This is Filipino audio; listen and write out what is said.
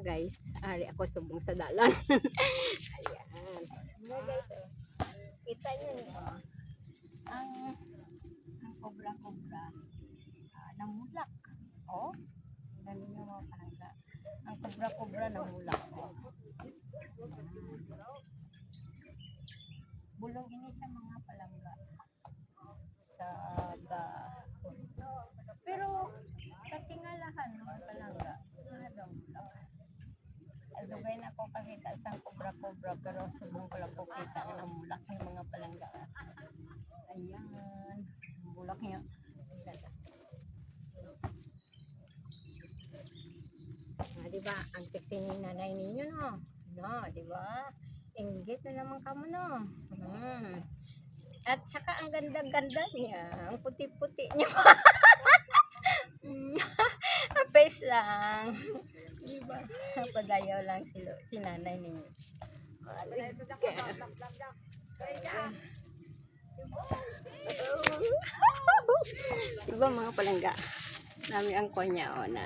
guys. Ari ako subong sa dalan. Ayan. Mga guys, oh. Kita nyo niyo. Ang cobra-cobra. Namulak. Oh. Tingnan niyo mga palangga. Ang cobra-cobra namulak. Oh. Bulong ini sa mga palangga. Sa gahon. Pero katingalahan mga palangga. Dugay na ko kakita sa cobra-cobra pero subong ko lang ko kita na namulak ng mga palangga. Ayan. Bulak niya. Diba? Ang tiksi ni nanay ninyo, no? No, diba? Inggit na naman kamo, no? At saka ang ganda-ganda niya. Ang puti-puti niya. Face lang. Diba? Padayaw lang si nanay ninyo. Diba mga palangga? Nami ang konya, o na.